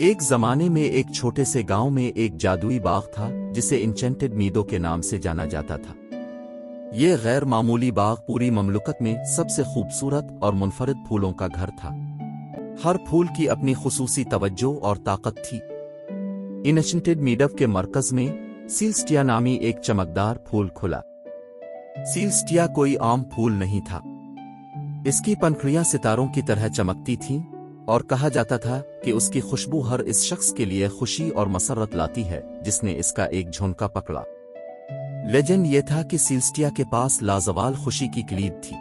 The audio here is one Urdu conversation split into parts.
ایک زمانے میں ایک چھوٹے سے گاؤں میں ایک جادوئی باغ تھا جسے انچینٹڈ میڈو کے نام سے جانا جاتا تھا۔ یہ غیر معمولی باغ پوری مملکت میں سب سے خوبصورت اور منفرد پھولوں کا گھر تھا۔ ہر پھول کی اپنی خصوصی توجہ اور طاقت تھی۔ انچینٹڈ میڈو کے مرکز میں سیلسٹیا نامی ایک چمکدار پھول کھلا۔ سیلسٹیا کوئی عام پھول نہیں تھا۔ اس کی پنکھڑیاں ستاروں کی طرح چمکتی تھیں اور کہا جاتا تھا کہ اس کی خوشبو ہر اس شخص کے لیے خوشی اور مسرت لاتی ہے جس نے اس کا ایک جھونکا پکڑا۔ لیجنڈ یہ تھا کہ سیلسٹیا کے پاس لازوال خوشی کی کلید تھی۔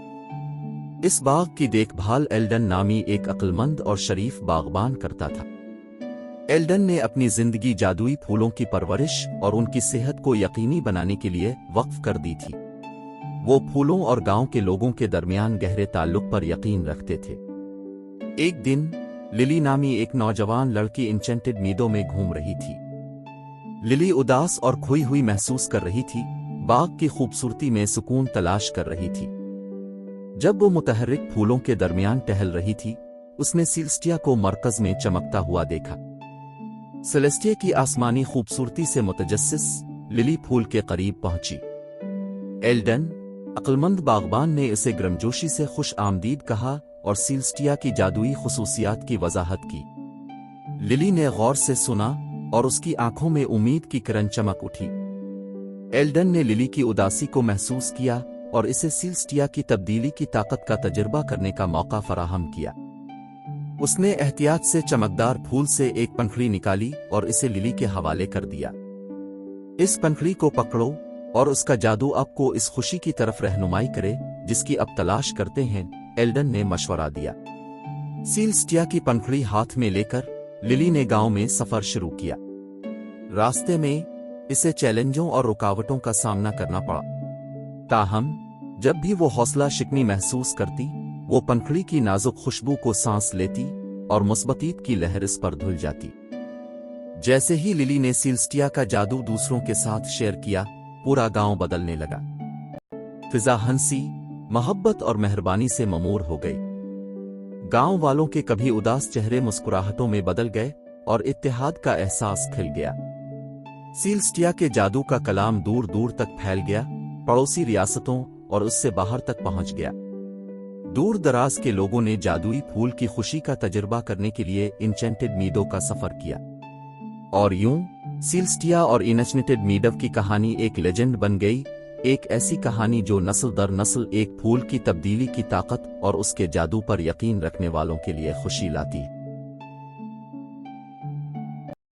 اس باغ کی دیکھ بھال ایلڈن نامی ایک عقلمند اور شریف باغبان کرتا تھا۔ ایلڈن نے اپنی زندگی جادوئی پھولوں کی پرورش اور ان کی صحت کو یقینی بنانے کے لیے وقف کر دی تھی۔ وہ پھولوں اور گاؤں کے لوگوں کے درمیان گہرے تعلق پر یقین رکھتے تھے۔ ایک دن للی نامی ایک نوجوان لڑکی انچینٹڈ میڈو میں گھوم رہی تھی۔ للی اداس اور کھوئی ہوئی محسوس کر رہی تھی، باغ کی خوبصورتی میں سکون تلاش کر رہی تھی۔ جب وہ متحرک پھولوں کے درمیان ٹہل رہی تھی، اس نے سیلسٹیا کو مرکز میں چمکتا ہوا دیکھا۔ سیلسٹیا کی آسمانی خوبصورتی سے متجسس للی پھول کے قریب پہنچی۔ ایلڈن، عقلمند باغبان نے اسے گرمجوشی سے خوش آمدید کہا اور سیلسٹیا کی جادوئی خصوصیات کی وضاحت کی۔ للی نے غور سے سنا اور اس کی آنکھوں میں امید کی کرن چمک اٹھی۔ ایلڈن نے للی کی اداسی کو محسوس کیا اور اسے سیلسٹیا کی تبدیلی کی طاقت کا تجربہ کرنے کا موقع فراہم کیا۔ اس نے احتیاط سے چمکدار پھول سے ایک پنکھڑی نکالی اور اسے للی کے حوالے کر دیا۔ اس پنکھڑی کو پکڑو اور اس کا جادو آپ کو اس خوشی کی طرف رہنمائی کرے جس کی اب تلاش کرتے ہیں، ایلڈن نے مشورہ دیا۔ سیلسٹیا کی پنکھڑی ہاتھ میں لے کر للی نے گاؤں میں سفر شروع کیا۔ راستے میں اسے چیلنجوں اور رکاوٹوں کا سامنا کرنا پڑا، تاہم جب بھی وہ حوصلہ شکنی محسوس کرتی، وہ پنکھڑی کی نازک خوشبو کو سانس لیتی اور مثبتیت کی لہر اس پر دھل جاتی۔ جیسے ہی للی نے سیلسٹیا کا جادو دوسروں کے ساتھ شیئر کیا، پورا گاؤں بدلنے لگا۔ فضا ہنسی، محبت اور مہربانی سے ممور ہو گئی۔ گاؤں والوں کے کبھی اداس چہرے مسکراہٹوں میں بدل گئے اور اتحاد کا احساس کھل گیا۔ سیلسٹیا کے جادو کا کلام دور دور تک پھیل گیا، پڑوسی ریاستوں اور اس سے باہر تک پہنچ گیا۔ دور دراز کے لوگوں نے جادوئی پھول کی خوشی کا تجربہ کرنے کے لیے انچینٹڈ میڈو کا سفر کیا۔ اور یوں سیلسٹیا اور انچینٹڈ میڈو کی کہانی ایک لیجنڈ بن گئی، ایک ایسی کہانی جو نسل در نسل ایک پھول کی تبدیلی کی طاقت اور اس کے جادو پر یقین رکھنے والوں کے لیے خوشی لاتی۔